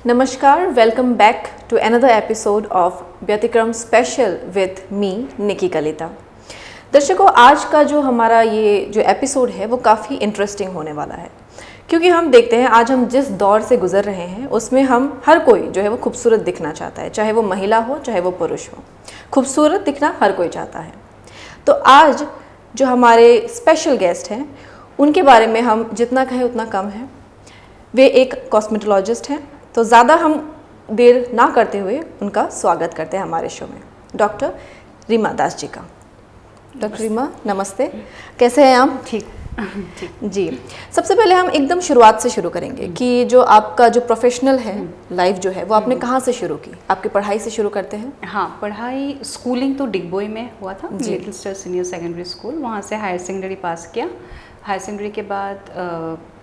नमस्कार, welcome back to another episode of Vyatikram special with me Niki Kalita. दर्शकों, आज का जो हमारा ये जो एपिसोड है वो काफ़ी इंटरेस्टिंग होने वाला है, क्योंकि हम देखते हैं आज हम जिस दौर से गुजर रहे हैं उसमें हम हर कोई जो है वो खूबसूरत दिखना चाहता है, चाहे वो महिला हो चाहे वो पुरुष हो। खूबसूरत दिखना हर कोई चाहता है। तो आज जो हमारे स्पेशल गेस्ट हैं उनके बारे में हम जितना कहें उतना कम है। वे एक कॉस्मेटोलॉजिस्ट हैं, तो ज़्यादा हम देर ना करते हुए उनका स्वागत करते हैं हमारे शो में, डॉक्टर रीमा दास जी का। डॉक्टर रीमा नमस्ते, कैसे हैं आप? ठीक जी। सबसे पहले हम एकदम शुरुआत से शुरू करेंगे कि जो आपका जो प्रोफेशनल है लाइफ जो है वो आपने कहाँ से शुरू की? आपकी पढ़ाई से शुरू करते हैं। हाँ, पढ़ाई स्कूलिंग तो डिगबोई में हुआ था, little star senior secondary school. वहाँ से हायर सेकेंडरी पास किया। हायर सेकेंडरी के बाद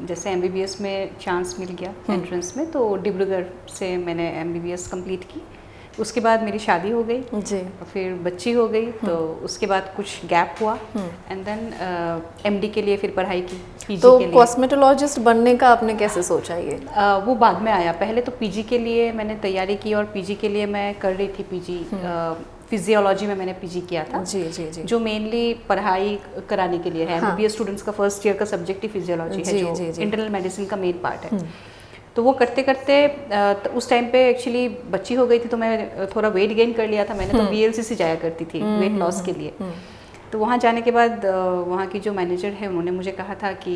जैसे एमबीबीएस में चांस मिल गया एंट्रेंस में, तो डिब्रूगढ़ से मैंने एमबीबीएस कंप्लीट की। उसके बाद मेरी शादी हो गई जी, फिर बच्ची हो गई, तो उसके बाद कुछ गैप हुआ एंड देन एमडी के लिए फिर पढ़ाई की, पीजी तो के लिए। कॉस्मेटोलॉजिस्ट बनने का आपने कैसे सोचा ये? वो बाद में आया। पहले तो पीजी के लिए मैंने तैयारी की और पीजी के लिए मैं कर रही थी पीजी फिजियोलॉजी में मैंने पीजी किया था। जी जी जी। जो मेनली पढ़ाई कराने के लिए है। एमबीबीएस स्टूडेंट्स का फर्स्ट ईयर का सब्जेक्ट ही फिजियोलॉजी है, जो इंटरनल मेडिसिन का मेन पार्ट है। तो वो करते करते उस टाइम पे एक्चुअली बच्ची हो गई थी, तो मैं थोड़ा वेट गेन कर लिया था मैंने। तो वीएलसीसी जाया करती थी वेट लॉस के लिए। तो वहाँ जाने के बाद वहाँ की जो मैनेजर है उन्होंने मुझे कहा था कि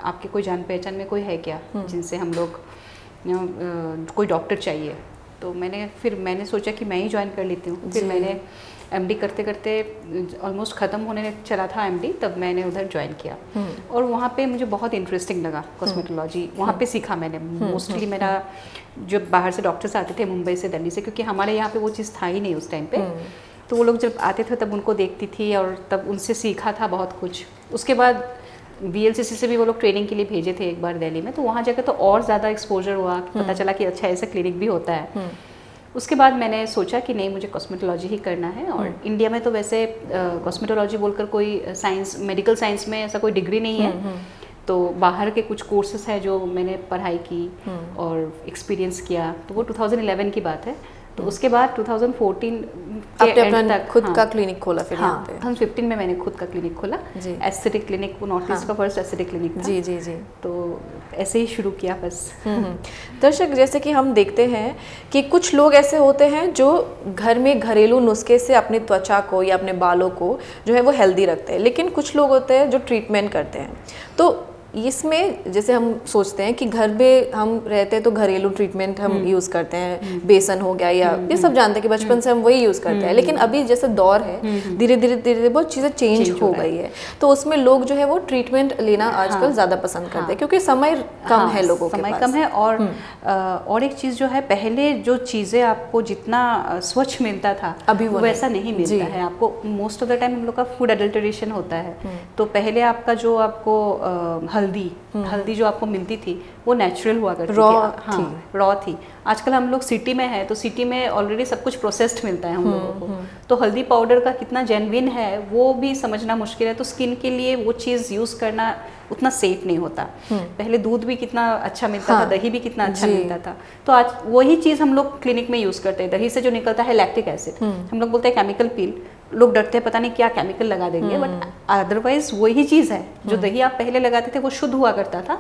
आपके कोई जान पहचान में कोई है क्या जिनसे हम लोग कोई डॉक्टर चाहिए। तो मैंने सोचा कि मैं ही ज्वाइन कर लेती हूँ। फिर मैंने एमडी करते करते ऑलमोस्ट ख़त्म होने चला था एमडी, तब मैंने उधर ज्वाइन किया। और वहाँ पे मुझे बहुत इंटरेस्टिंग लगा कॉस्मेटोलॉजी। वहाँ पे सीखा मैंने। मोस्टली मेरा जो बाहर से डॉक्टर्स आते थे मुंबई से, दिल्ली से, क्योंकि हमारे यहाँ पे वो चीज़ था ही नहीं उस टाइम पे। तो वो लोग जब आते थे तब उनको देखती थी और तब उनसे सीखा था बहुत कुछ। उसके बाद वीएलसीसी से भी वो लोग ट्रेनिंग के लिए भेजे थे एक बार दिल्ली में, तो वहाँ जाकर तो और ज़्यादा एक्सपोजर हुआ, पता चला कि अच्छा ऐसा क्लिनिक भी होता है। उसके बाद मैंने सोचा कि नहीं, मुझे कॉस्मेटोलॉजी ही करना है। और इंडिया में तो वैसे कॉस्मेटोलॉजी बोलकर कोई साइंस, मेडिकल साइंस में ऐसा कोई डिग्री नहीं है। तो बाहर के कुछ कोर्सेस है जो मैंने पढ़ाई की और एक्सपीरियंस किया। तो वो 2011 की बात है। तो उसके बाद 2014 के एंड तक खुद का क्लिनिक खोला फिर यहाँ पे? 2015 में मैंने खुद का क्लिनिक खोला, एस्थेटिक क्लिनिक। वो नॉर्थ ईस्ट का फर्स्ट एस्थेटिक क्लिनिक था। जी जी जी। तो ऐसे ही शुरू किया बस। दर्शक, जैसे कि हम देखते हैं कि कुछ लोग ऐसे होते हैं जो घर में घरेलू नुस्खे से अपनी त्वचा को या अपने बालों को जो है वो हेल्दी रखते हैं, लेकिन कुछ लोग होते हैं जो ट्रीटमेंट करते हैं। तो इसमें जैसे हम सोचते हैं कि घर में हम रहते हैं तो घरेलू ट्रीटमेंट हम यूज़ करते हैं, बेसन हो गया या ये सब जानते हैं कि बचपन से हम वही यूज़ करते हैं। लेकिन अभी जैसे दौर है, धीरे धीरे बहुत चीज़ें चेंज हो गई है, तो उसमें लोग जो है वो ट्रीटमेंट लेना आजकल ज़्यादा पसंद करते हैं, क्योंकि समय कम है लोगों के पास। समय कम है। और एक चीज़ जो है, पहले जो चीज़ें आपको जितना स्वच्छ मिलता था अभी वो वैसा नहीं मिलता है आपको। मोस्ट ऑफ द टाइम हम लोग का फूड अडल्टरेशन होता है। तो पहले आपका जो आपको हल्दी जो आपको मिलती थी वो नेचुरल हुआ करती थी, रॉ थी। आजकल हम लोग सिटी में है, तो सिटी में ऑलरेडी सब कुछ प्रोसेस्ड मिलता है हम लोगों को। तो हल्दी पाउडर का कितना जेन्युइन है वो भी समझना मुश्किल है। तो स्किन के लिए वो चीज़ यूज़ करना उतना सेफ नहीं होता। पहले दूध भी कितना अच्छा मिलता था, दही भी कितना अच्छा मिलता था। तो आज वही चीज़ हम लोग क्लिनिक में यूज़ करते हैं। दही से जो निकलता है लैक्टिक एसिड, हम लोग बोलते हैं केमिकल पील। लोग डरते हैं पता नहीं क्या केमिकल लगा देंगे, बट अदरवाइज वही चीज़ है। जो दही आप पहले लगाते थे वो शुद्ध हुआ करता था,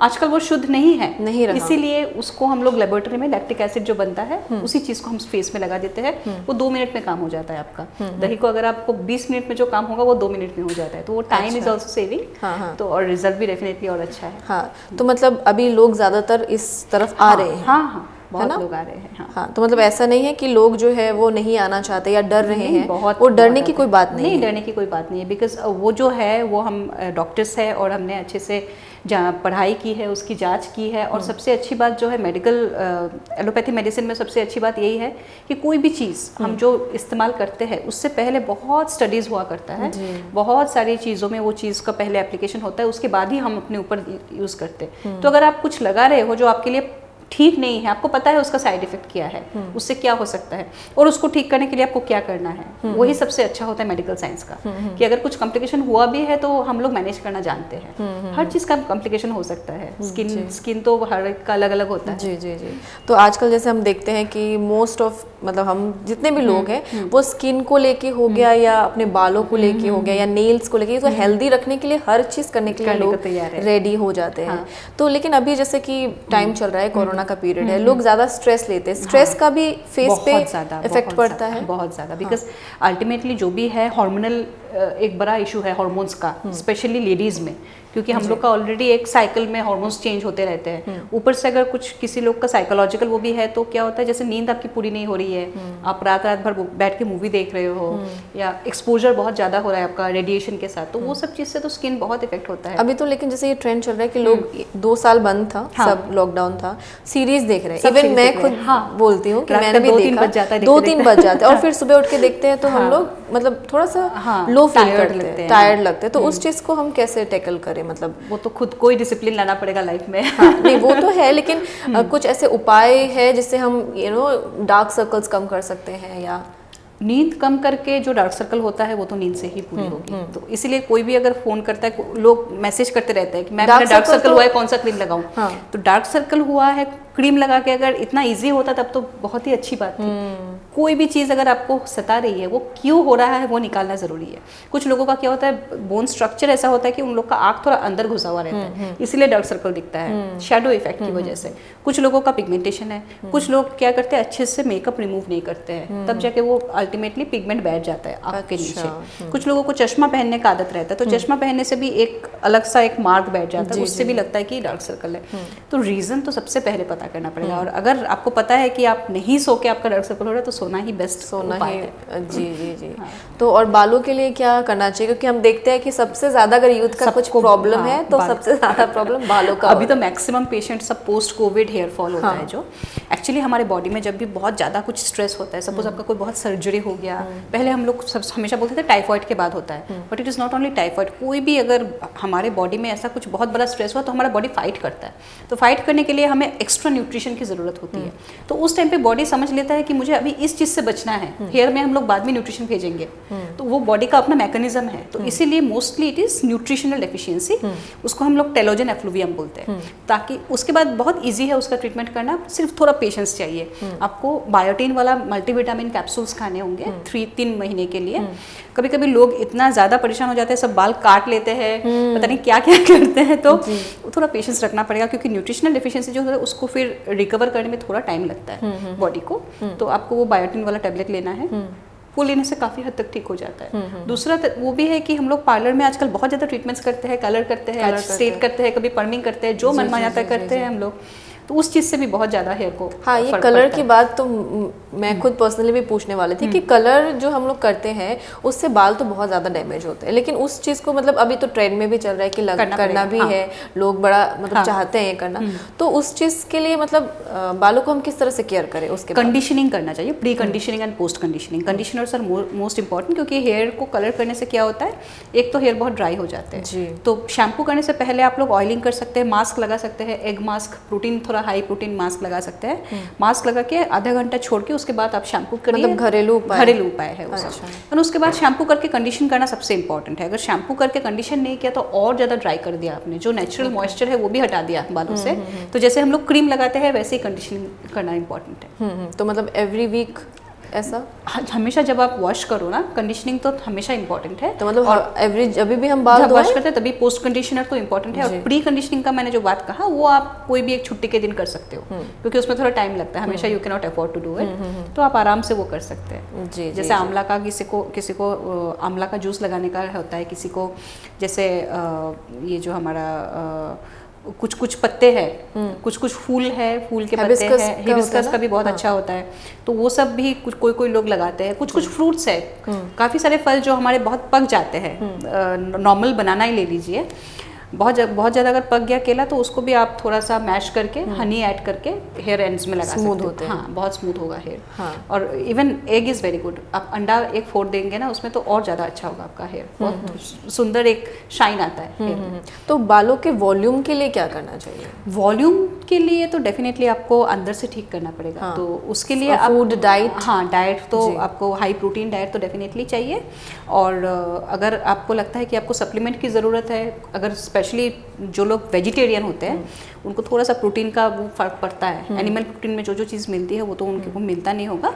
आजकल वो शुद्ध नहीं है, नहीं रहा। इसीलिए उसको हम लोग लेबोरेटरी में लैक्टिक एसिड जो बनता है उसी चीज़ को हम फेस में लगा देते हैं। वो 2 मिनट में काम हो जाता है आपका। दही को अगर आपको 20 मिनट में जो काम होगा वो 2 मिनट में हो जाता है। तो वो टाइम इज ऑल्सो सेविंग। तो और रिजल्ट भी डेफिनेटली और अच्छा है। हाँ, तो मतलब अभी लोग ज़्यादातर इस तरफ आ रहे हैं। हाँ, बहुत लोग आ रहे हैं। हाँ, तो मतलब ऐसा नहीं है कि लोग जो है वो नहीं आना चाहते या डर रहे हैं। वो डरने की कोई बात नहीं है। डरने की कोई बात नहीं है, बिकॉज वो जो है वो हम डॉक्टर्स है और हमने अच्छे से पढ़ाई की है, उसकी जांच की है। और सबसे अच्छी बात जो है मेडिकल एलोपैथी मेडिसिन में सबसे अच्छी बात यही है कि कोई भी चीज़ हम जो इस्तेमाल करते हैं उससे पहले बहुत स्टडीज़ हुआ करता है। बहुत सारी चीज़ों में वो चीज़ का पहले एप्लीकेशन होता है, उसके बाद ही हम अपने ऊपर यूज़ करते हैं। तो अगर आप कुछ लगा रहे हो जो आपके लिए ठीक नहीं है, आपको पता है उसका साइड इफेक्ट क्या है, उससे क्या हो सकता है और उसको ठीक करने के लिए आपको क्या करना है, वही सबसे अच्छा होता है मेडिकल साइंस का। कि अगर कुछ कॉम्प्लिकेशन हुआ भी है तो हम लोग मैनेज करना जानते हैं। हर चीज़ का कॉम्प्लिकेशन हो सकता है, स्किन तो हर एक का अलग अलग होता है। जी जी जी। तो आजकल जैसे हम देखते हैं कि मोस्ट ऑफ मतलब हम जितने भी लोग हैं वो स्किन को लेके हो गया या अपने बालों को लेके हो गया या नेल्स को लेके, तो हेल्दी रखने के लिए हर चीज़ करने के लिए लोग रेडी हो जाते हैं। तो लेकिन अभी जैसे कि टाइम चल रहा है, कोरोना का पीरियड है, लोग ज़्यादा स्ट्रेस लेते हैं, स्ट्रेस का भी फेस पे इफेक्ट पड़ता है बहुत ज़्यादा। बिकॉज अल्टीमेटली जो भी है हार्मोनल एक बड़ा इशू है हार्मोन्स का, स्पेशली लेडीज़ में, क्योंकि हम लोग का ऑलरेडी एक साइकिल में हार्मोन्स चेंज होते रहते हैं। ऊपर से अगर कुछ किसी लोग का साइकोलॉजिकल वो भी है तो क्या होता है, जैसे नींद आपकी पूरी नहीं हो रही है, आप रात भर बैठ के मूवी देख रहे हो या एक्सपोजर बहुत ज़्यादा हो रहा है आपका रेडिएशन के साथ, तो वो सब चीज़ से तो स्किन बहुत इफेक्ट होता है। अभी तो लेकिन जैसे ये ट्रेंड चल रहा है कि लोग 2 साल बंद था, सब लॉकडाउन था, सीरीज देख रहे हैं। इवन मैं खुद बोलती हूँ कि मैंने भी देखा 2-3 बज जाते हैं और फिर सुबह उठ के देखते हैं तो हम लोग मतलब थोड़ा सा लो फील करते हैं, टायर्ड लगते हैं। तो उस चीज़ को हम कैसे टैकल करें, मतलब वो तो खुद को ही डिसिप्लिन लाना पड़ेगा लाइफ में। नहीं वो तो है, लेकिन कुछ ऐसे उपाय है जिससे हम डार्क सर्कल्स कम कर सकते हैं? या नींद कम करके जो डार्क सर्कल होता है वो तो नींद से ही पूरी होगी। तो इसीलिए कोई भी अगर फोन करता है, लोग मैसेज करते रहते हैं कि मैं डार्क सर्कल हुआ है, कौन सा क्रीम लगाऊं। तो डार्क सर्कल हुआ है, क्रीम लगा के अगर इतना इजी होता तब तो बहुत ही अच्छी बात थी। कोई भी चीज़ अगर आपको सता रही है वो क्यों हो रहा है वो निकालना ज़रूरी है। कुछ लोगों का क्या होता है, बोन स्ट्रक्चर ऐसा होता है कि उन लोग का आँख थोड़ा अंदर घुसा हुआ रहता है, इसीलिए डार्क सर्कल दिखता है, शैडो इफेक्ट की वजह से। कुछ लोगों का पिगमेंटेशन है, कुछ लोग क्या करते हैं अच्छे से मेकअप रिमूव नहीं करते हैं, तब जाके वो अल्टीमेटली पिगमेंट बैठ जाता है आँख के नीचे। कुछ लोगों को चश्मा पहनने का आदत रहता है, तो चश्मा पहनने से भी एक अलग सा एक मार्क बैठ जाता है, उससे भी लगता है कि डार्क सर्कल है। तो रीज़न तो सबसे पहले पता करना पड़ेगा, और अगर आपको पता है कि आप नहीं सो के आपका डार्क सर्कल हो रहा है तो सोना ही बेस्ट उपाय है। जी जी जी। तो और बालों के लिए क्या करना चाहिए, क्योंकि हम देखते हैं कि सबसे ज़्यादा अगर यूथ का कुछ प्रॉब्लम है तो सबसे ज़्यादा प्रॉब्लम बालों का। अभी तो मैक्सिमम पेशेंट सब पोस्ट कोविड हेयर फॉल होता है, जो एक्चुअली हमारे बॉडी में जब भी बहुत ज़्यादा कुछ स्ट्रेस होता है, सपोज आपका कोई बहुत सर्जरी हो गया, पहले हम लोग सब हमेशा बोलते थे टाइफाइड के बाद होता है, but it is not only typhoid. कोई भी अगर हमारे बॉडी में ऐसा कुछ बहुत बड़ा स्ट्रेस हुआ तो हमारा बॉडी फाइट करता है, तो फाइट करने के लिए हमें एक्स्ट्रा न्यूट्रिशन की ज़रूरत होती है। तो उस टाइम पे बॉडी समझ लेता है कि मुझे अभी इस चीज़ से बचना है, हेयर में हम लोग बाद में न्यूट्रिशन भेजेंगे, तो वो बॉडी का अपना मैकेनिज्म है। तो इसीलिए mostly it is nutritional deficiency, उसको हम लोग टेलोजन एफ्लुवियम बोलते हैं। ताकि उसके बाद बहुत ईजी है उसका ट्रीटमेंट करना, सिर्फ थोड़ा पेशेंस चाहिए। आपको बायोटीन वाला मल्टीविटामिन कैप्सूल्स खाने होंगे 3 महीने के लिए। कभी कभी लोग इतना ज़्यादा परेशान हो जाते हैं, सब बाल काट लेते हैं, पता नहीं क्या क्या करते हैं, तो थोड़ा पेशेंस रखना पड़ेगा, क्योंकि न्यूट्रिशनल डेफिशिएंसी जो होता है उसको फिर रिकवर करने में थोड़ा टाइम लगता है बॉडी को। तो आपको वो बायोटीन वाला टैबलेट लेना है, वो लेने से काफ़ी हद तक ठीक हो जाता है। दूसरा वो भी है कि हम लोग पार्लर में आजकल बहुत ज़्यादा ट्रीटमेंट्स करते हैं, कलर करते हैं, स्ट्रेट करते हैं, कभी पर्मिंग करते हैं, जो मन में आता है करते हैं हम लोग, तो उस चीज़ से भी बहुत ज़्यादा हेयर को हाँ, ये कलर की बात तो मैं खुद पर्सनली भी पूछने वाली थी कि कलर जो हम लोग करते हैं उससे बाल तो बहुत ज़्यादा डैमेज होते हैं, लेकिन उस चीज़ को मतलब अभी तो ट्रेंड में भी चल रहा है कि करना भी है, लोग बड़ा मतलब चाहते हैं ये करना, तो उस चीज़ के लिए मतलब बालों को हम किस तरह से केयर करें? उसके कंडीशनिंग करना चाहिए, pre conditioning and post conditioning. Conditioners are most important, क्योंकि हेयर को कलर करने से क्या होता है, एक तो हेयर बहुत ड्राई हो जाते हैं, तो शैम्पू करने से पहले आप लोग ऑयलिंग कर सकते हैं, मास्क लगा सकते हैं, एग मास्क, प्रोटीन थोड़ा हाई प्रोटीन मास्क लगा सकते हैं। मास्क लगा के आधा घंटा छोड़ के उसके बाद आप शैम्पू करिए, मतलब घरेलू उपाय है वो सब। और उसके बाद शैम्पू करके कंडीशन करना सबसे इंपॉर्टेंट है। अगर शैम्पू करके कंडीशन नहीं किया तो और ज़्यादा ड्राई कर दिया आपने, जो नेचुरल मॉइस्चर है वो भी हटा दिया बालों से। तो जैसे हम लोग क्रीम लगाते हैं वैसे ही कंडीशनिंग करना इंपॉर्टेंट है। तो मतलब एवरी वीक ऐसा हमेशा जब आप वॉश करो ना, कंडीशनिंग तो हमेशा इंपॉर्टेंट है। तो मतलब एवरेज अभी भी हम बाल वॉश करते हैं तभी पोस्ट कंडीशनर तो इंपॉर्टेंट है। और प्री कंडीशनिंग का मैंने जो बात कहा वो आप कोई भी एक छुट्टी के दिन कर सकते हो, क्योंकि उसमें थोड़ा टाइम लगता है, हमेशा you can not afford to do it, तो आप आराम से वो कर सकते हैं। जैसे आंवला का किसी को आंवला का जूस लगाने का होता है, किसी को जैसे ये जो हमारा कुछ पत्ते हैं, कुछ फूल है, फूल के पत्ते हैं, हिबिस्कस का भी बहुत अच्छा होता है, तो वो सब भी कोई लोग लगाते हैं। कुछ फ्रूट्स है, काफ़ी सारे फल जो हमारे बहुत पक जाते हैं, नॉर्मल बनाना ही ले लीजिए, बहुत ज़्यादा अगर पक गया केला तो उसको भी आप थोड़ा सा मैश करके हनी ऐड करके हेयर एंड्स में लगा स्मूथ सकते हो। हाँ, बहुत स्मूथ होगा हेयर। हाँ। और even egg is very good, आप अंडा एक फोड़ देंगे ना उसमें तो और ज़्यादा अच्छा होगा आपका हेयर, बहुत सुंदर एक शाइन आता है हेयर में। तो बालों के वॉल्यूम के लिए क्या करना चाहिए? वॉल्यूम के लिए तो डेफिनेटली आपको अंदर से ठीक करना पड़ेगा। हाँ। तो उसके लिए आप फूड डाइट, हाँ डाइट तो आपको हाई प्रोटीन डाइट तो डेफिनेटली चाहिए। और अगर आपको लगता है कि आपको सप्लीमेंट की ज़रूरत है, अगर स्पेशली जो लोग वेजिटेरियन होते हैं उनको थोड़ा सा प्रोटीन का वो फर्क पड़ता है, एनिमल प्रोटीन में जो जो चीज़ मिलती है वो तो उनको मिलता नहीं होगा,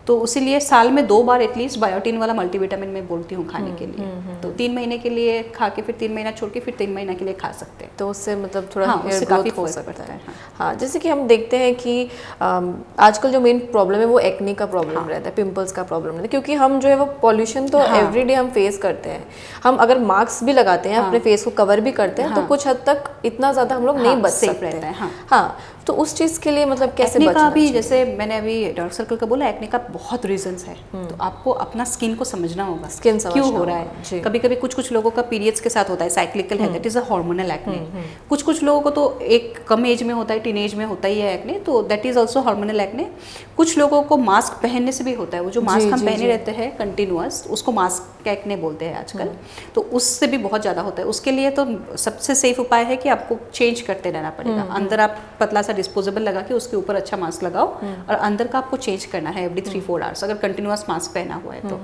तो उसीलिए साल में 2 बार एटलीस्ट बायोटिन वाला मल्टीविटामिन मैं बोलती हूँ खाने के लिए। तो 3 महीने के लिए खा के फिर 3 महीना छोड़ के फिर 3 महीना के लिए खा सकते हैं, तो उससे मतलब थोड़ा हाँ, हेयर उससे ग्रोथ काफ़ी हो फर्क सकता पड़ता है। है। हाँ, जैसे कि हम देखते हैं कि आजकल जो मेन प्रॉब्लम है वो एक्ने का प्रॉब्लम रहता है, पिंपल्स का प्रॉब्लम रहता है, क्योंकि हम जो है वो पॉल्यूशन तो एवरीडे हम फेस करते हैं। हम अगर मास्क भी लगाते हैं, अपने फेस को कवर भी करते हैं, तो कुछ हद तक इतना ज़्यादा हम लोग नहीं बच सकते हैं। हाँ, तो उस चीज़ के लिए मतलब कैसे एक्ने बचना का भी चाहिए? जैसे मैंने अभी डार्क सर्कल का बोला, एक्ने का बहुत रीजंस है, तो आपको अपना स्किन को समझना होगा, स्किन क्यों हो रहा है। कभी कभी कुछ लोगों का पीरियड्स के साथ होता है, साइक्लिकल है, that is a hormonal acne. कुछ लोगों को तो एक कम एज में होता है, टीनेज में होता ही है एक्ने, तो that is also hormonal acne. कुछ लोगों को मास्क पहनने से भी होता है, वो जो मास्क हम पहने रहते हैं कंटिन्यूअस, उसको मास्क एक्ने बोलते हैं आजकल, तो उससे भी बहुत ज़्यादा होता है। उसके लिए तो सबसे सेफ उपाय है कि आपको चेंज करते रहना पड़ेगा। अंदर आप पतला सा डिस्पोजेबल लगा के उसके ऊपर अच्छा मास्क लगाओ, और अंदर का आपको चेंज करना है एवरी 3-4 आवर्स, अगर कंटिन्यूअस मास्क पहना हुआ है तो।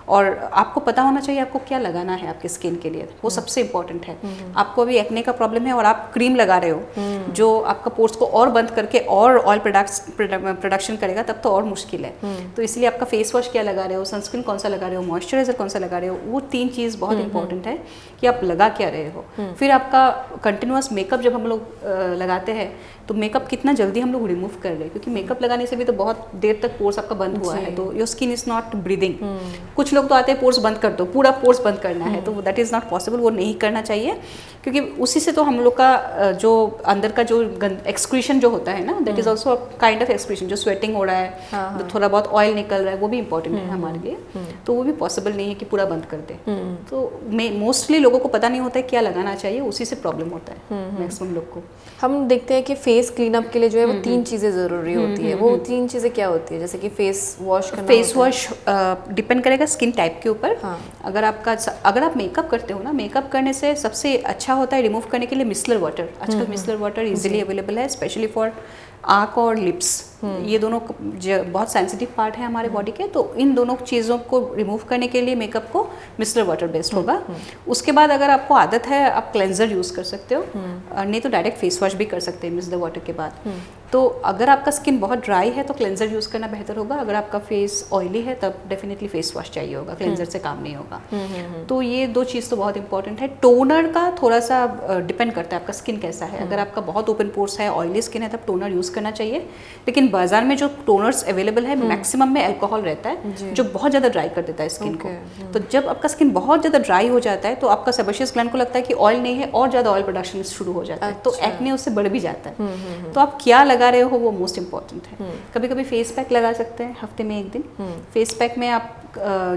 और आपको पता होना चाहिए आपको क्या लगाना है आपके स्किन के लिए, वो सबसे इंपॉर्टेंट है। आपको अभी एक्ने का प्रॉब्लम है और आप क्रीम लगा रहे हो जो आपका पोर्स को और बंद करके और ऑयल प्रोडक्शन करेगा, तब तो और मुश्किल है। तो इसलिए आपका फेस वॉश क्या लगा रहे हो, सनस्क्रीन कौन सा लगा रहे हो, मॉइस्चराइजर कौन सा लगा रहे हो, वो 3 चीज़ बहुत इंपॉर्टेंट है कि आप लगा क्या रहे हो। फिर आपका कंटिन्यूअस मेकअप जब हम लोग लगाते हैं तो मेकअप कितना जल्दी हम लोग रिमूव कर रहे हैं, क्योंकि मेकअप लगाने से भी तो बहुत देर तक पोर्स आपका बंद हुआ है, तो your skin is not breathing. कुछ लोग तो आते हैं पोर्स बंद कर दो, पूरा पोर्स बंद करना है, तो दैट इज़ नॉट पॉसिबल, वो नहीं करना चाहिए, क्योंकि उसी से तो हम लोग का जो अंदर का जो एक्सक्रीशन जो होता है ना, that is also kind of excretion, जो स्वेटिंग हो रहा है, तो थोड़ा बहुत ऑयल निकल रहा है, वो भी इंपॉर्टेंट है हमारे लिए। तो वो भी पॉसिबल नहीं है कि पूरा बंद कर दे। तो मोस्टली लोगों को पता नहीं होता है क्या लगाना चाहिए, उसी से प्रॉब्लम होता है मैक्सिमम लोग को। हम देखते हैं कि फेस क्लीनअप के लिए जो है वो 3 चीज़ें ज़रूरी होती है। वो 3 चीज़ें क्या होती है? जैसे कि फेस वॉश करना। फेस वॉश डिपेंड करेगा स्किन टाइप के ऊपर। अगर आप मेकअप करते हो ना, मेकअप करने से सबसे अच्छा होता है रिमूव करने के लिए मिसलर वाटर। आजकल मिसलर वाटर इजीली अवेलेबल है, स्पेशली फॉर आँख और लिप्स। ये दोनों बहुत सेंसिटिव पार्ट है हमारे बॉडी के, तो इन दोनों चीज़ों को रिमूव करने के लिए मेकअप को मिसलर वाटर बेस्ट होगा। उसके बाद अगर आपको आदत है आप क्लेंजर यूज़ कर सकते हो, नहीं तो डायरेक्ट फेस वॉश भी कर सकते हैं मिसलर वाटर के बाद। तो अगर आपका स्किन बहुत ड्राई है तो क्लेंजर यूज़ करना बेहतर होगा। अगर आपका फेस ऑयली है तब डेफिनेटली फेस वॉश चाहिए होगा, क्लेंजर से काम नहीं होगा। तो ये 2 चीज़ तो बहुत इंपॉर्टेंट है। टोनर का थोड़ा सा डिपेंड करता है आपका स्किन कैसा है। अगर आपका बहुत ओपन पोर्स है, ऑयली स्किन है, तब टोनर यूज़ करना चाहिए। लेकिन बाजार में जो टोनर्स अवेलेबल है मैक्सिमम में अल्कोहल रहता है, जो बहुत ज़्यादा ड्राई कर देता है स्किन को। तो जब आपका स्किन बहुत ज़्यादा ड्राई हो जाता है तो आपका सेबेशियस ग्लैंड को लगता है कि ऑयल नहीं है, और ज़्यादा ऑयल प्रोडक्शन शुरू हो जाता है, तो एक्ने उससे बढ़ भी जाता है। तो आप क्या लगा रहे हो वो मोस्ट इंपॉर्टेंट है। कभी कभी फेस पैक लगा सकते हैं हफ्ते में 1 दिन। फेस पैक में आप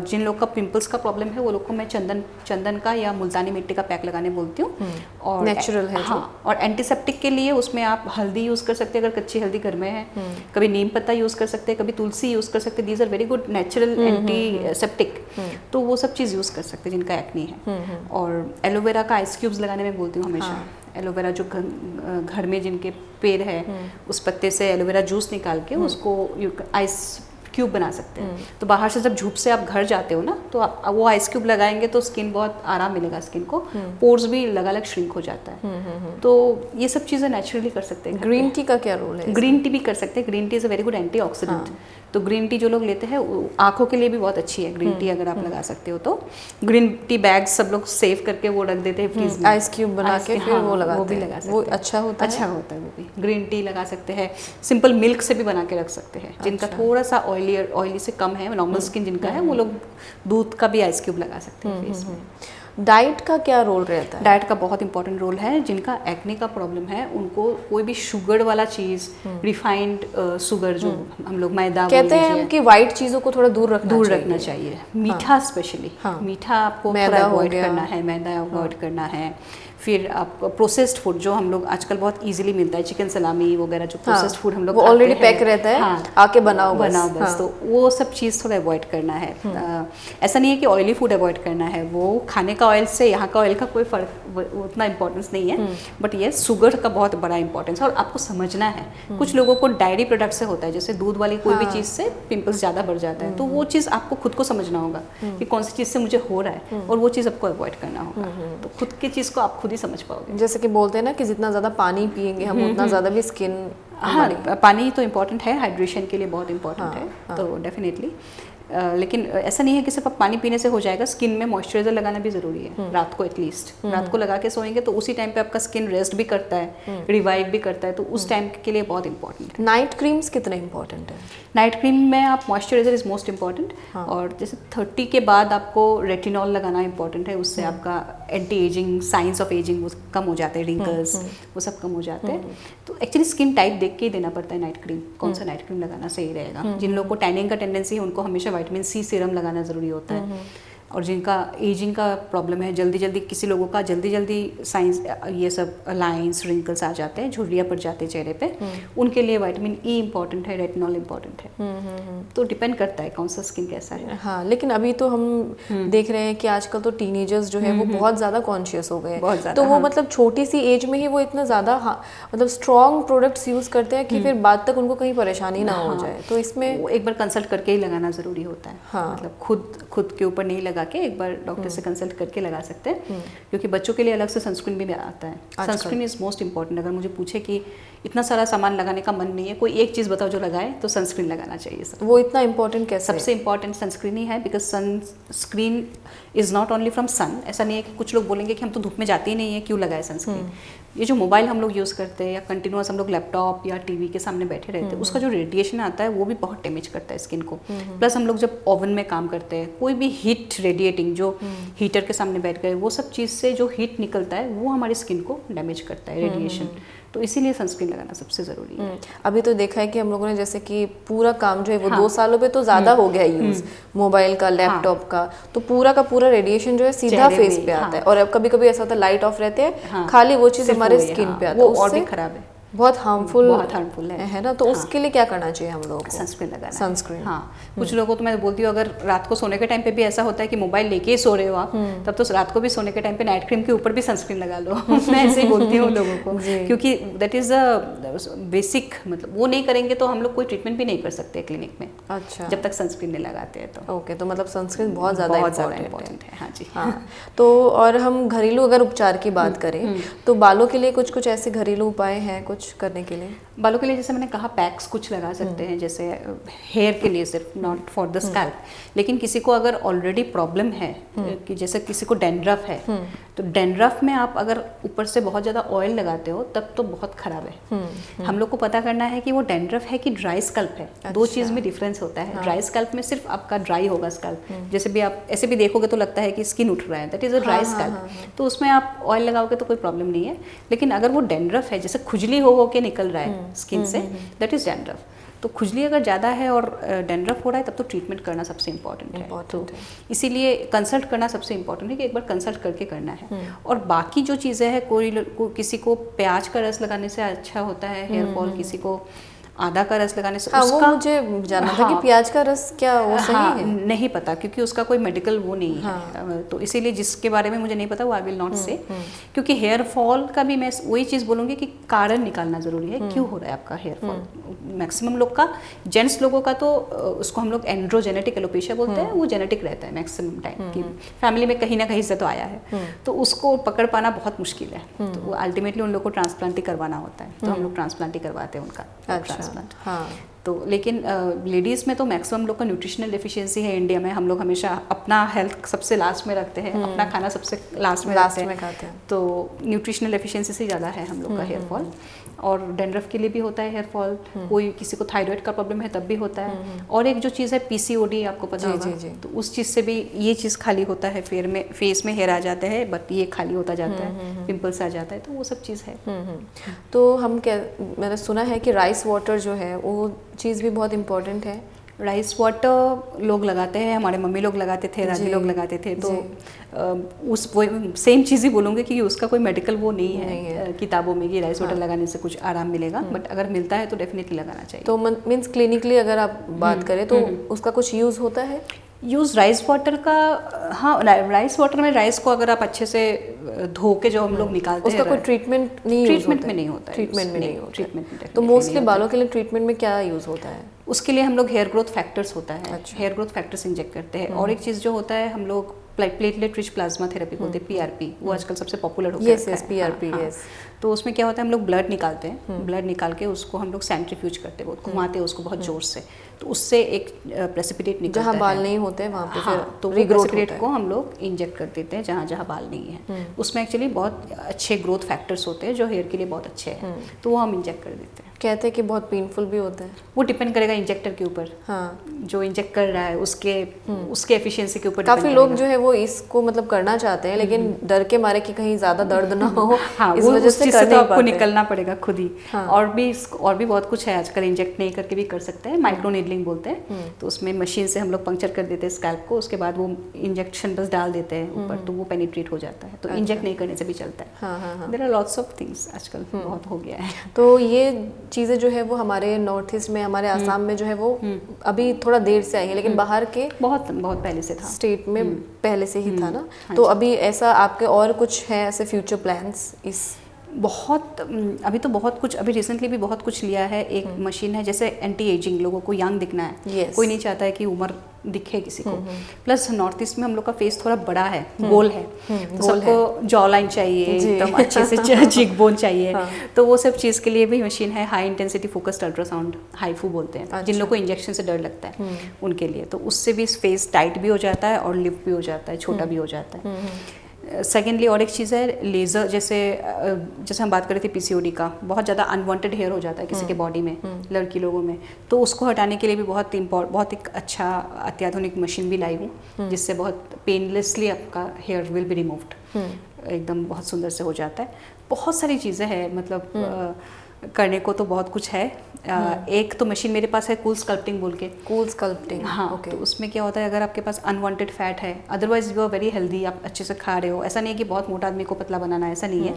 जिन लोग का पिंपल्स का प्रॉब्लम है वो लोग को मैं चंदन का या मुल्तानी मिट्टी का पैक लगाने बोलती हूँ, और नेचुरल है। हाँ, और एंटीसेप्टिक के लिए उसमें आप हल्दी यूज़ कर सकते हैं अगर कच्ची हल्दी घर में है, कभी नीम पत्ता यूज़ कर सकते हैं, कभी तुलसी यूज़ कर सकते हैं। These are very good natural antiseptic, तो वो सब चीज़ यूज़ कर सकते हैं जिनका एक्ने है। और एलोवेरा का आइस क्यूब्स लगाने में बोलती हूँ हमेशा। एलोवेरा जो घर में जिनके पेड़ है, उस पत्ते से एलोवेरा जूस निकाल के उसको आइस क्यूब बना सकते हैं। तो बाहर से जब धूप से आप घर जाते हो ना, तो वो आइस क्यूब लगाएंगे तो स्किन बहुत आराम मिलेगा स्किन को, पोर्स भी अलग श्रिंक हो जाता है। तो ये सब चीज़ें नेचुरली कर सकते हैं। ग्रीन टी का क्या रोल है? ग्रीन टी भी कर सकते हैं। Green tea is a very good antioxidant. तो ग्रीन टी जो लोग लेते हैं आंखों के लिए भी बहुत अच्छी है ग्रीन टी, अगर आप लगा सकते हो तो। ग्रीन टी बैग्स सब लोग सेव करके वो रख देते हैं फ्रीज में, आइस क्यूब बना के फिर वो लगाते हैं, वो भी लगा सकते हैं, वो अच्छा होता है। अच्छा होता है वो भी। ग्रीन टी लगा सकते हैं, सिंपल मिल्क से भी बना के रख सकते हैं। जिनका थोड़ा सा ऑयली से कम है, नॉर्मल स्किन जिनका है, वो लोग दूध का भी आइस क्यूब लगा सकते हैं फेस में। डाइट का क्या रोल रहता है? डाइट का बहुत इंपॉर्टेंट रोल है। जिनका एक्ने का प्रॉब्लम है उनको कोई भी शुगर वाला चीज़, रिफाइंड शुगर जो हम लोग मैदा कहते हैं कि वाइट चीज़ों को थोड़ा दूर रखना चाहिए। मीठा स्पेशली, मीठा आपको थोड़ा अवॉइड करना है, मैदा अवॉइड करना है। फिर आप प्रोसेस्ड फूड जो हम लोग आजकल बहुत इजीली मिलता है, चिकन सलामी वगैरह जो प्रोसेस्ड फूड हम लोग वो ऑलरेडी पैक रहता है, आके बनाओ बस। तो वो सब चीज़ थोड़ा अवॉइड करना है। ऐसा नहीं है कि ऑयली फूड अवॉइड करना है, वो खाने का ऑयल से यहाँ का ऑयल का कोई फर्क उतना इंपॉर्टेंस नहीं है, बट ये शुगर का बहुत बड़ा इंपॉर्टेंस है। और आपको समझना है, कुछ लोगों को डायरी प्रोडक्ट से होता है, जैसे दूध वाली कोई भी चीज़ से पिंपल्स ज़्यादा बढ़ जाता है, तो वो चीज़ आपको खुद को समझना होगा कि कौन सी चीज़ से मुझे हो रहा है, और वो चीज़ आपको अवॉइड करना होगा। तो खुद की चीज़ को आप खुद ही समझ पाओगे। जैसे कि बोलते हैं ना कि जितना ज़्यादा पानी पिएंगे हम उतना ज़्यादा भी स्किन, हाँ पानी तो इम्पॉर्टेंट है, हाइड्रेशन के लिए बहुत इम्पॉर्टेंट है। तो डेफिनेटली लेकिन ऐसा नहीं है कि सिर्फ आप पानी पीने से हो जाएगा, स्किन में मॉइस्चराइजर लगाना भी ज़रूरी है। रात को एटलीस्ट रात को लगा के सोएंगे तो उसी टाइम पे आपका स्किन रेस्ट भी करता है, रिवाइव भी करता है, तो उस टाइम के लिए बहुत इंपॉर्टेंट है। नाइट क्रीम्स कितने इंपॉर्टेंट है? नाइट क्रीम में आप मॉइस्चराइजर इज मोस्ट इम्पॉर्टेंट। और जैसे 30 के बाद आपको रेटिनॉल लगाना इंपॉर्टेंट है, उससे आपका anti ageing, science of ageing वो कम हो जाते हैं, रिंकल्स वो सब कम हो जाते हैं। तो एक्चुअली स्किन टाइप देख के ही देना पड़ता है नाइट क्रीम, कौन सा नाइट क्रीम लगाना सही रहेगा। जिन लोगों को टैनिंग का टेंडेंसी है उनको हमेशा विटामिन सी सीरम लगाना ज़रूरी होता है। और जिनका एजिंग का प्रॉब्लम है, जल्दी जल्दी किसी लोगों का जल्दी साइंस ये सब लाइंस रिंकल्स आ जाते हैं, झुर्रियाँ पड़ जाते हैं चेहरे पे, उनके लिए विटामिन ई इंपॉर्टेंट है, रेटिनॉल इंपॉर्टेंट है। तो डिपेंड करता है कौन सा स्किन कैसा है। हाँ, लेकिन अभी तो हम देख रहे हैं कि आजकल तो टीनेजर्स जो है वो बहुत ज़्यादा कॉन्शियस हो गए हैं, तो वो मतलब छोटी सी एज में ही वो इतना ज़्यादा मतलब स्ट्रॉन्ग प्रोडक्ट्स यूज़ करते हैं कि फिर बाद तक उनको कहीं परेशानी ना हो जाए। तो इसमें एक बार कंसल्ट करके ही लगाना ज़रूरी होता है। मतलब खुद के ऊपर नहीं लगा के एक बार डॉक्टर से कंसल्ट करके लगा सकते हैं, क्योंकि बच्चों के लिए अलग से सनस्क्रीन भी आता है। Sunscreen is most important. अगर मुझे पूछे कि इतना सारा सामान लगाने का मन नहीं है, कोई एक चीज़ बताओ जो लगाए, तो सनस्क्रीन लगाना चाहिए सब। वो इतना इंपॉर्टेंट कैसे? सबसे इंपॉर्टेंट सनस्क्रीन ही है, because sunscreen is not only from sun. ऐसा नहीं है कि कुछ लोग बोलेंगे कि हम तो धूप में जाते ही नहीं है, क्यों लगाए सनस्क्रीन। ये जो मोबाइल हम लोग यूज़ करते हैं या कंटिन्यूअस हम लोग लैपटॉप या टीवी के सामने बैठे रहते हैं, उसका जो रेडिएशन आता है वो भी बहुत डैमेज करता है स्किन को। प्लस हम लोग जब ओवन में काम करते हैं, कोई भी हीट रेडिएटिंग, जो हीटर के सामने बैठ गए, वो सब चीज़ से जो हीट निकलता है वो हमारी स्किन को डैमेज करता है, रेडिएशन। तो इसीलिए सनस्क्रीन लगाना सबसे ज़रूरी है। अभी तो देखा है कि हम लोगों ने जैसे कि पूरा काम जो है वो 2 सालों पे तो ज़्यादा हो गया यूज़, मोबाइल का, लैपटॉप का, तो पूरा का पूरा रेडिएशन जो है सीधा फेस पे आता है। और अब कभी कभी ऐसा होता है लाइट ऑफ रहते हैं, खाली वो चीज़ हमारे स्किन पे आता है, वो और भी खराब है, बहुत हार्मफुल है ना। तो उसके लिए क्या करना चाहिए हम लोगों को? सनस्क्रीन लगाना। सनस्क्रीन, हाँ। कुछ लोगों को तो मैं बोलती हूँ, अगर रात को सोने के टाइम पे भी ऐसा होता है कि मोबाइल लेके ही सो रहे हो आप, तब तो रात को भी सोने के टाइम पे नाइट क्रीम के ऊपर भी सनस्क्रीन लगा लो। मैं ऐसे ही बोलती हूँ लोगों को, क्योंकि दैट इज़ अ बेसिक, मतलब वो नहीं करेंगे तो हम लोग कोई ट्रीटमेंट भी नहीं कर सकते क्लिनिक में। अच्छा, जब तक सनस्क्रीन नहीं लगाते हैं तो। ओके, तो मतलब सनस्क्रीन बहुत ज़्यादा इंपॉर्टेंट है। हाँ जी। हाँ, तो और हम घरेलू अगर उपचार की बात करें तो बालों के लिए कुछ ऐसे घरेलू उपाय हैं कुछ करने के लिए? बालों के लिए जैसे मैंने कहा, पैक्स कुछ लगा सकते हैं, जैसे हेयर के लिए सिर्फ, नॉट फॉर द स्कैल्प। लेकिन किसी को अगर ऑलरेडी प्रॉब्लम है, कि जैसे किसी को डैंड्रफ है, तो डैंड्रफ में आप अगर ऊपर से बहुत ज़्यादा ऑयल लगाते हो तब तो बहुत ख़राब है। हम लोग को पता करना है कि वो डैंड्रफ है कि ड्राई स्कैल्प है। अच्छा। 2 चीज़ में डिफरेंस होता है। ड्राई स्कैल्प में सिर्फ आपका ड्राई होगा स्कैल्प, जैसे भी आप ऐसे भी देखोगे तो लगता है कि स्किन उठ रहा है, that is a dry scalp. तो उसमें आप ऑयल लगाओगे तो कोई प्रॉब्लम नहीं है। लेकिन अगर वो डैंड्रफ है, जैसे खुजली हो के निकल रहा है स्किन से, दैट इज़ डैंड्रफ। तो खुजली अगर ज़्यादा है और डैंड्रफ हो रहा है, तब तो ट्रीटमेंट करना सबसे इम्पॉर्टेंट है। तो इसीलिए कंसल्ट करना सबसे इम्पॉर्टेंट है, कि एक बार कंसल्ट करके करना है। और बाकी जो चीज़ें हैं, किसी को प्याज का रस लगाने से अच्छा होता है हेयर फॉल, किसी को आदा का रस लगाने से। हाँ, उसका वो मुझे जानना था कि प्याज का रस क्या वो सही है? नहीं पता, क्योंकि उसका कोई मेडिकल वो नहीं है। तो इसीलिए जिसके बारे में मुझे नहीं पता वो आई विल नॉट से। क्योंकि हेयर फॉल का भी मैं वही चीज़ बोलूँगी कि कारण निकालना ज़रूरी है, क्यों हो रहा है आपका हेयर फॉल। मैक्सिमम लोग का, जेंट्स लोगों का तो उसको हम लोग एंड्रोजेनेटिक एलोपेशिया बोलते हैं, वो जेनेटिक रहता है मैक्सिमम टाइम, की फैमिली में कहीं ना कहीं से तो आया है। तो उसको पकड़ पाना बहुत मुश्किल है। तो अल्टीमेटली उन लोग को ट्रांसप्लांट ही करवाना होता है, तो हम लोग ट्रांसप्लांट ही करवाते हैं उनका। हाँ। तो लेकिन लेडीज़ में तो मैक्सिमम लोग का न्यूट्रिशनल डेफिशिएंसी है इंडिया में। हम लोग हमेशा अपना हेल्थ सबसे लास्ट में रखते हैं, अपना खाना सबसे लास्ट में खाते हैं। तो न्यूट्रिशनल डेफिशिएंसी से ज़्यादा है हम लोग का हेयर फॉल। और डैंड्रफ के लिए भी होता है हेयर फॉल, कोई किसी को थायराइड का प्रॉब्लम है तब भी होता है। और एक जो चीज़ है पीसीओडी, आपको पता होगा, तो उस चीज़ से भी ये चीज़ खाली होता है, फेस में हेयर आ जाते हैं, बट ये खाली होता जाता है, पिंपल्स आ जाता है, तो वो सब चीज़ है। तो मैंने सुना है कि राइस वाटर जो है वो चीज़ भी बहुत इम्पोर्टेंट है। राइस वाटर लोग लगाते हैं, हमारे मम्मी लोग लगाते थे, दादी लोग लगाते थे, तो उस वो सेम चीज़ ही बोलूँगी कि उसका कोई मेडिकल वो नहीं है किताबों में कि राइस वाटर लगाने से कुछ आराम मिलेगा, बट अगर मिलता है तो डेफिनेटली लगाना चाहिए। तो मीन्स क्लिनिकली अगर आप बात करें तो उसका कुछ यूज़ होता है? यूज़ राइस वाटर का, हाँ, राइस वाटर में राइस को अगर आप अच्छे से धो के जो हम लोग निकालते हैं, उसका कोई ट्रीटमेंट नहीं, ट्रीटमेंट में नहीं होता है, ट्रीटमेंट में नहीं होता। ट्रीटमेंट तो मोस्टली बालों के लिए ट्रीटमेंट में क्या यूज़ होता है? उसके लिए हम लोग हेयर ग्रोथ फैक्टर्स होता है, हेयर ग्रोथ फैक्टर्स इंजेक्ट करते हैं। और एक चीज़ जो होता है, हम लोग प्लेटलेट रिच प्लाज्मा थेरेपी बोलते हैं, पीआरपी, वो आजकल सबसे पॉपुलर हो गया है। पीआरपी, तो उसमें क्या होता है, हम लोग ब्लड निकालते हैं, ब्लड निकाल के उसको हम लोग सेंट्रीफ्यूज करते हैं, घुमाते हैं उसको बहुत जोर से, तो उससे एक प्रेसिपिटेट निकलता है। जहाँ बाल नहीं होते वहाँ पे फिर तो वो प्रेसिपिटेट को हम लोग इंजेक्ट कर देते हैं जहाँ जहाँ बाल नहीं है। उसमें एक्चुअली बहुत अच्छे ग्रोथ फैक्टर्स होते हैं जो हेयर के लिए बहुत अच्छे हैं, तो वो हम इंजेक्ट कर देते हैं। कहते हैं कि बहुत पेनफुल भी होता है। वो डिपेंड करेगा इंजेक्टर के ऊपर, हाँ, जो इंजेक्ट कर रहा है उसके एफिशिएंसी के ऊपर। काफ़ी लोग जो है वो इसको मतलब करना चाहते हैं, लेकिन डर के मारे कि कहीं ज़्यादा दर्द ना हो, हाँ, इस वजह से तो आपको निकलना पड़ेगा खुद ही। हाँ। और भी बहुत कुछ है आजकल, इंजेक्ट नहीं करके भी कर सकते हैं, माइक्रो नीडलिंग बोलते हैं। तो उसमें मशीन से हम लोग पंक्चर कर देते हैं स्कैल्प को, उसके बाद वो इंजेक्शन बस डाल देते हैं ऊपर, तो वो पेनिट्रेट हो जाता है, तो इंजेक्ट नहीं करने से भी चलता है। There are lots of things, आजकल बहुत हो गया है। तो ये चीज़ें जो है वो हमारे नॉर्थ ईस्ट में, हमारे आसाम में जो है वो अभी थोड़ा देर से आई है, लेकिन बाहर के बहुत पहले से था, स्टेट में पहले से ही था ना। तो अभी ऐसा आपके और कुछ है ऐसे फ्यूचर प्लान्स? अभी तो बहुत कुछ, अभी रिसेंटली भी बहुत कुछ लिया है। एक मशीन है, जैसे एंटी एजिंग, लोगों को यंग दिखना है, कोई नहीं चाहता है कि उम्र दिखे किसी को। प्लस नॉर्थ ईस्ट में हम लोग का फेस थोड़ा बड़ा है, गोल है, तो सबको जॉ लाइन चाहिए, एकदम अच्छे से चीक बोन चाहिए। तो वो सब चीज़ के लिए भी मशीन है, high intensity focused ultrasound, HIFU बोलते हैं, जिन लोगों को इंजेक्शन से डर लगता है उनके लिए। तो उससे भी फेस टाइट भी हो जाता है और लिप भी हो जाता है, छोटा भी हो जाता है। सेकेंडली और एक चीज़ है लेज़र, जैसे हम बात कर रहे थे पीसीओडी का, बहुत ज़्यादा अनवांटेड हेयर हो जाता है किसी के बॉडी में, लड़की लोगों में, तो उसको हटाने के लिए भी बहुत एक अच्छा अत्याधुनिक मशीन भी लाई हूँ, जिससे बहुत पेनलेसली आपका हेयर विल बी रिमूव्ड, एकदम बहुत सुंदर से हो जाता है। बहुत सारी चीज़ें हैं, मतलब करने को तो बहुत कुछ है। एक तो मशीन मेरे पास है कूल स्कल्पटिंग बोल के। कूल स्कल्पटिंग, हाँ, okay. तो उसमें क्या होता है, अगर आपके पास अनवांटेड फैट है, otherwise you are very healthy, आप अच्छे से खा रहे हो, ऐसा नहीं है कि बहुत मोटा आदमी को पतला बनाना है, ऐसा नहीं है,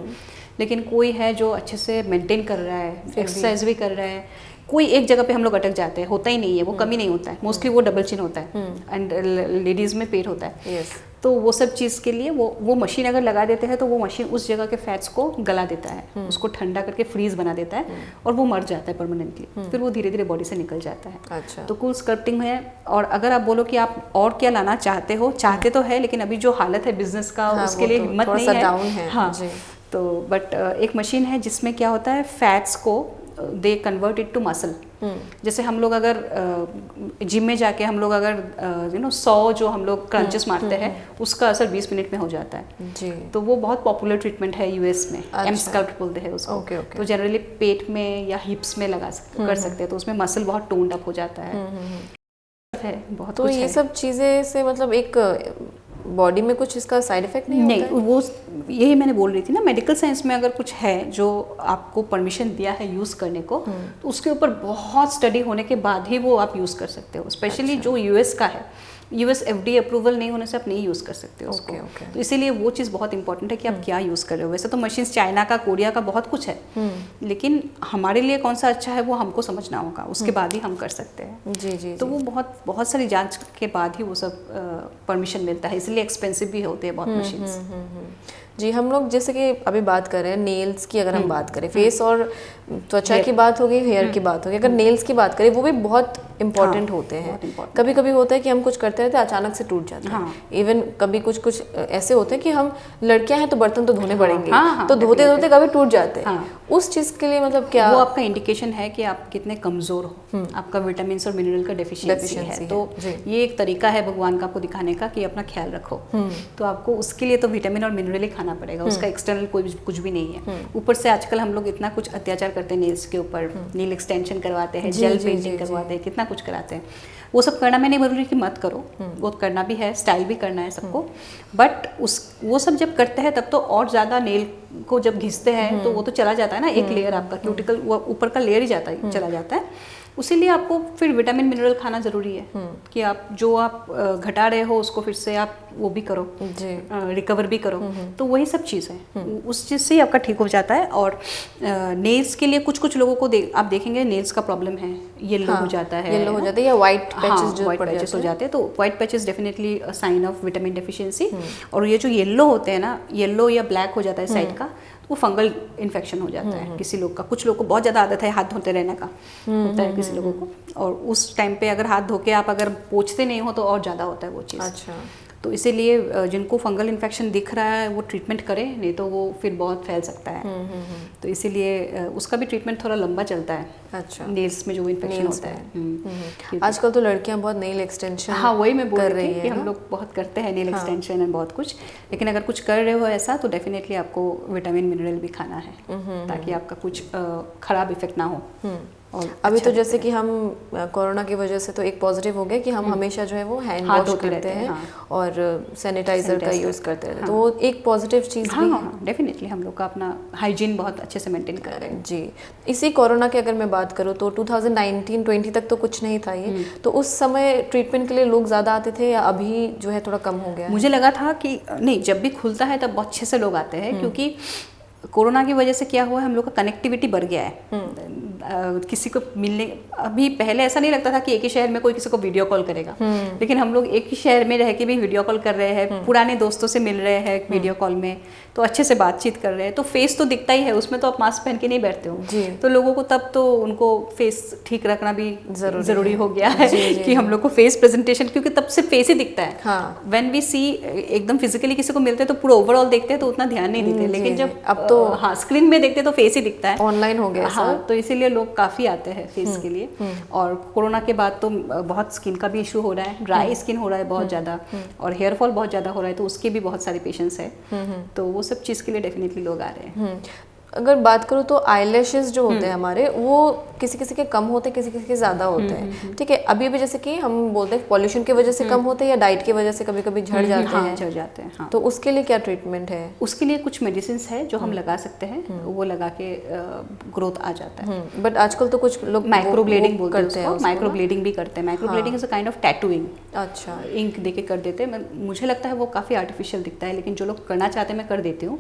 लेकिन कोई है जो अच्छे से मेंटेन कर रहा है, एक्सरसाइज भी कर रहा है। कोई एक जगह पे हम लोग अटक जाते हैं, होता ही नहीं है, वो कमी नहीं होता है, मोस्टली वो डबल चिन होता है, एंड लेडीज़ में पेट होता है। तो वो सब चीज़ के लिए वो मशीन अगर लगा देते हैं, तो वो मशीन उस जगह के फैट्स को गला देता है, उसको ठंडा करके फ्रीज बना देता है, और वो मर जाता है परमानेंटली, फिर वो धीरे धीरे बॉडी से निकल जाता है। अच्छा। तो कूल स्कल्पटिंग है। और अगर आप बोलो कि आप और क्या लाना चाहते तो है, लेकिन अभी जो हालत है बिजनेस का, उसके लिए हिम्मत नहीं है। हाँ, तो बट एक मशीन है जिसमें क्या होता है, फैट्स को they convert it to muscle. जैसे हम लोग अगर जिम में जाके हम लोग अगर 100 जो हम लोग क्रंचेस मारते हैं, उसका असर 20 मिनट में हो जाता है जी। तो वो बहुत पॉपुलर ट्रीटमेंट है यूएस में। अच्छा। एम स्कल्प्ट बोलते हैं उसको। ओके। तो जनरली पेट में या हिप्स में कर सकते हैं, तो उसमें मसल बहुत टोन्ड अप हो जाता है। बहुत तो ये सब चीज़ें से मतलब एक बॉडी में कुछ इसका साइड इफेक्ट नहीं होता है? वो यही मैंने बोल रही थी ना, मेडिकल साइंस में अगर कुछ है जो आपको परमिशन दिया है यूज़ करने को, तो उसके ऊपर बहुत स्टडी होने के बाद ही वो आप यूज़ कर सकते हो। स्पेशली जो यूएस का है, यूएस एफडीए अप्रूवल नहीं होने से आप नहीं यूज़ कर सकते हो उसको। तो इसीलिए वो चीज़ बहुत इंपॉर्टेंट है कि आप क्या यूज़ कर रहे हो। वैसे तो मशीन्स चाइना का, कोरिया का बहुत कुछ है, लेकिन हमारे लिए कौन सा अच्छा है वो हमको समझना होगा, उसके बाद ही हम कर सकते हैं। जी। तो वो बहुत सारी जांच के बाद ही वो सब परमिशन मिलता है, इसलिए एक्सपेंसिव भी होते हैं बहुत मशीन्स। जी, हम लोग जैसे कि अभी बात कर रहे हैं नेल्स की, अगर हम बात करें, फेस और त्वचा की बात होगी, हेयर की बात होगी, अगर नेल्स की बात करें, वो भी बहुत इम्पॉर्टेंट होते हैं। कभी कभी होता है कि हम कुछ करते रहते हैं, अचानक से टूट जाते हैं। इवन कभी कुछ ऐसे होते हैं कि हम लड़कियां हैं तो बर्तन तो धोने पड़ेंगे, तो धोते धोते कभी टूट जाते हैं। उस चीज़ के लिए मतलब क्या वो आपका इंडिकेशन है कि आप कितने कमज़ोर हो, आपका विटामिन और मिनरल का डेफिशिएंसी है। तो ये एक तरीका है भगवान का आपको दिखाने का कि अपना ख्याल रखो। तो आपको उसके लिए तो विटामिन और मिनरल ही खाना पड़ेगा, उसका एक्सटर्नल कुछ भी नहीं है। ऊपर से आजकल हम लोग इतना कुछ अत्याचार करते हैं नेल्स के ऊपर, नील एक्सटेंशन करवाते हैं, जेल पेंटिंग करवाते हैं, कितना कुछ कराते हैं। वो सब करना मैं नहीं बोल रही कि मत करो, वो करना भी है, स्टाइल भी करना है सबको, बट वो सब जब करते हैं तब तो और ज़्यादा नेल को जब घिसते हैं तो वो तो चला जाता है ना, एक लेयर आपका क्यूटिकल वो ऊपर का लेयर ही चला जाता है। उसीलिए आपको फिर विटामिन मिनरल खाना ज़रूरी है कि आप जो आप घटा रहे हो उसको फिर से आप वो भी करो, रिकवर भी करो। तो वही सब चीज़ है, उस चीज़ से ही आपका ठीक हो जाता है। और नेल्स के लिए कुछ लोगों को आप देखेंगे नेल्स का प्रॉब्लम है, येलो हो जाता है, या वाइट पैचेस हो जाते हैं। तो white patches definitely sign of vitamin deficiency. और ये जो येलो होते हैं ना, येलो या ब्लैक हो जाता है साइड का, वो फंगल इन्फेक्शन हो जाता है किसी लोग का। कुछ लोग को बहुत ज़्यादा आदत है हाथ धोते रहने का, होता है किसी लोगों को, और उस टाइम पे अगर हाथ धो के आप अगर पोंछते नहीं हो तो और ज़्यादा होता है वो चीज़। अच्छा। तो इसीलिए जिनको फंगल इन्फेक्शन दिख रहा है वो ट्रीटमेंट करें, नहीं तो वो फिर बहुत फैल सकता है। तो इसीलिए उसका भी ट्रीटमेंट थोड़ा लंबा चलता है। अच्छा। नेल्स में जो इन्फेक्शन होता है। आजकल तो लड़कियां बहुत नेल एक्सटेंशन वही मैं बोल रही थी कि हम लोग बहुत करते हैं नेल एक्सटेंशन एंड बहुत कुछ, लेकिन अगर कुछ कर रहे हो ऐसा तो डेफिनेटली आपको विटामिन मिनरल भी खाना है ताकि आपका कुछ खराब इफेक्ट ना हो। और अभी तो जैसे कि हम कोरोना की वजह से तो एक पॉजिटिव हो गया कि हम हमेशा जो है वो हैंड वॉश करते हैं और सैनिटाइजर का यूज़ करते हैं। तो वो एक पॉजिटिव चीज़ भी है। डेफिनेटली हम लोग का अपना हाइजीन बहुत अच्छे से मेंटेन कर रहे हैं। जी। इसी कोरोना की अगर मैं बात करूँ तो 2019-20 तक तो कुछ नहीं था ये, तो उस समय ट्रीटमेंट के लिए लोग ज़्यादा आते थे या अभी जो है थोड़ा कम हो गया? मुझे लगा था कि नहीं, जब भी खुलता है तब बहुत अच्छे से लोग आते हैं, क्योंकि कोरोना की वजह से क्या हुआ है, हम लोग का कनेक्टिविटी बढ़ गया है। किसी को मिलने, अभी पहले ऐसा नहीं लगता था कि एक ही शहर में कोई किसी को वीडियो कॉल करेगा, लेकिन हम लोग एक ही शहर में रह के भी वीडियो कॉल कर रहे हैं, पुराने दोस्तों से मिल रहे हैं वीडियो कॉल में, तो अच्छे से बातचीत कर रहे हैं। तो फेस तो दिखता ही है, उसमें तो आप मास्क पहन के नहीं बैठते हो। तो लोगों को तब तो उनको फेस ठीक रखना भी जरूरी हो गया है कि हम लोग को फेस प्रेजेंटेशन, क्योंकि तब से फेस ही दिखता है। व्हेन वी सी एकदम फिजिकली किसी को मिलते हैं तो पूरा ओवरऑल देखते हैं तो उतना ध्यान नहीं देते, लेकिन जब अब तो स्क्रीन में देखते तो फेस ही दिखता है, ऑनलाइन हो गया। तो इसीलिए लोग काफ़ी आते हैं फेस के लिए। और कोरोना के बाद तो बहुत स्किन का भी इशू हो रहा है, ड्राई स्किन हो रहा है बहुत ज़्यादा, और हेयर फॉल बहुत ज़्यादा हो रहा है, तो उसके भी बहुत सारे पेशेंट्स हैं। तो वो सब चीज़ के लिए डेफिनेटली लोग आ रहे हैं। अगर बात करूँ तो आईलैशेस जो होते हैं हमारे, वो किसी किसी के कम होते हैं, किसी किसी के ज़्यादा होते हैं। ठीक है, अभी भी जैसे कि हम बोलते हैं पॉल्यूशन की वजह से कम होते हैं या डाइट की वजह से कभी कभी झड़ जाते हैं। तो उसके लिए क्या ट्रीटमेंट है? उसके लिए कुछ मेडिसिन है जो हम लगा सकते हैं, वो लगा के ग्रोथ आ जाता है। बट आजकल तो कुछ लोग माइक्रोब्लेडिंग बोलते हैं, माइक्रोब्लेडिंग भी करते हैं। Microblading is a kind of tattooing. अच्छा। इंक देके कर देते हैं। मुझे लगता है वो काफ़ी आर्टिफिशियल दिखता है, लेकिन जो लोग करना चाहते हैं मैं कर देती हूँ।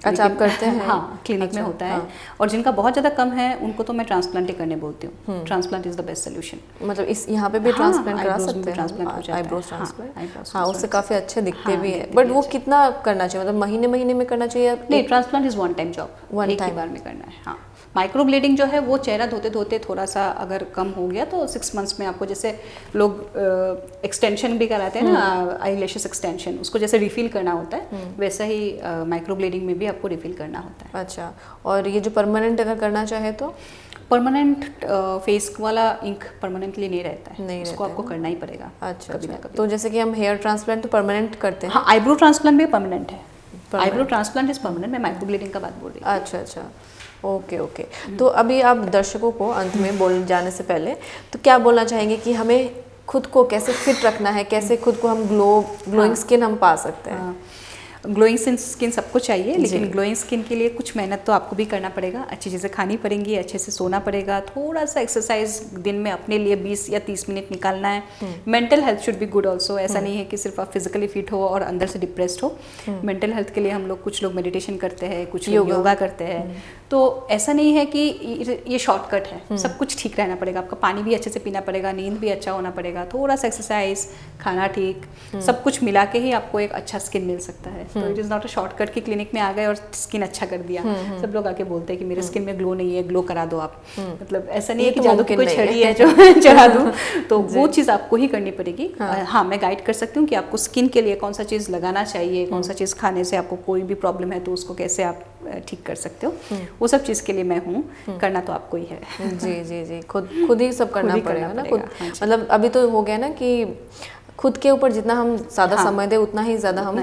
अच्छा, आप करते हैं? हाँ, क्लिनिक में होता है। और जिनका बहुत ज़्यादा कम है उनको तो मैं ट्रांसप्लांट ही करने बोलती हूँ। Transplant is the best solution. मतलब इस यहाँ पे भी ट्रांसप्लांट करा सकते हैं? आईब्रोज ट्रांसप्लांट, हाँ, उससे काफ़ी अच्छे दिखते भी है। बट वो कितना करना चाहिए, मतलब महीने महीने में करना चाहिए? नहीं, transplant is one time job, एक ही बार में करना है। हाँ, माइक्रोब्लेडिंग जो है वो चेहरा धोते धोते थोड़ा सा अगर कम हो गया तो 6 मंथ्स में आपको, जैसे लोग एक्सटेंशन भी कराते हैं ना, आई लैशेस एक्सटेंशन, उसको जैसे रिफिल करना होता है, वैसा ही माइक्रोब्लेडिंग में भी आपको रिफिल करना होता है। अच्छा। और ये जो परमानेंट अगर करना चाहे तो? परमानेंट फेस वाला इंक परमानेंटली नहीं रहता है, उसको आपको करना ही पड़ेगा। अच्छा, कभी ना कभी। तो जैसे कि हम हेयर ट्रांसप्लांट तो परमानेंट करते हैं। हाँ, आईब्रो ट्रांसप्लांट भी परमानेंट है। Eyebrow transplant is permanent. मैं माइक्रोब्लेडिंग का बात बोल रही हूँ। अच्छा। ओके। तो अभी आप दर्शकों को अंत में बोल जाने से पहले तो क्या बोलना चाहेंगे कि हमें खुद को कैसे फिट रखना है, कैसे खुद को हम ग्लोइंग स्किन हम पा सकते हैं? ग्लोइंग स्किन सबको चाहिए, लेकिन ग्लोइंग स्किन के लिए कुछ मेहनत तो आपको भी करना पड़ेगा। अच्छी चीज़ें खानी पड़ेंगी, अच्छे से सोना पड़ेगा, थोड़ा सा एक्सरसाइज दिन में अपने लिए 20 या 30 मिनट निकालना है। Mental health should be good also. ऐसा नहीं है कि सिर्फ आप फिजिकली फिट हो और अंदर से डिप्रेस्ड हो। मेंटल हेल्थ के लिए हम लोग, कुछ लोग मेडिटेशन करते हैं, कुछ लोग योगा करते हैं। तो ऐसा नहीं है कि ये शॉर्टकट है, सब कुछ ठीक रहना पड़ेगा। आपका पानी भी अच्छे से पीना पड़ेगा, नींद भी अच्छा होना पड़ेगा, थोड़ा सा एक्सरसाइज, खाना ठीक, सब कुछ मिला के ही आपको एक अच्छा स्किन मिल सकता है। तो it is not a shortcut कि क्लिनिक में आ गए और स्किन अच्छा कर दिया। सब लोग आके बोलते हैं कि मेरे स्किन में ग्लो नहीं है, ग्लो करा दो आप। मतलब ऐसा नहीं है कि जादू की कोई छड़ी है जो चढ़ा दूँ, तो वो चीज़ आपको ही करनी पड़ेगी। हाँ, मैं गाइड कर सकती हूँ कि आपको स्किन के लिए कौन सा चीज़ लगाना चाहिए, कौन सा चीज़ खाने से आपको कोई भी प्रॉब्लम है तो उसको कैसे आप ठीक कर सकते हो, वो सब चीज़ के लिए मैं हूँ। करना तो आपको ही है। जी जी जी, खुद ही सब करना पड़ेगा ना, खुद। हाँ, मतलब अभी तो हो गया ना कि खुद के ऊपर जितना हम ज़्यादा समय दें उतना ही ज़्यादा हम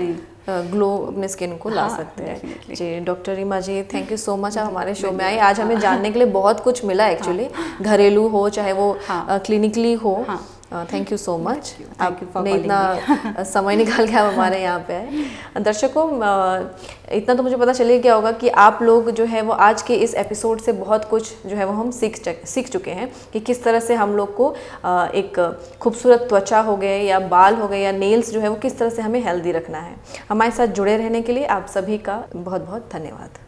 ग्लो अपने स्किन को ला सकते हैं। जी doctor Reema ji, thank you so much, आप हमारे शो में आई। आज हमें जानने के लिए बहुत कुछ मिला एक्चुअली, घरेलू हो चाहे वो क्लिनिकली हो। थैंक यू सो मच, आपने इतना समय निकाल के आप हमारे यहाँ पे आए। दर्शकों, इतना तो मुझे पता चले क्या होगा कि आप लोग जो है वो आज के इस एपिसोड से बहुत कुछ जो है वो हम सीख चुके हैं कि किस तरह से हम लोग को एक खूबसूरत त्वचा हो गए या बाल हो गए या नेल्स जो है वो किस तरह से हमें हेल्दी रखना है। हमारे साथ जुड़े रहने के लिए आप सभी का बहुत बहुत धन्यवाद।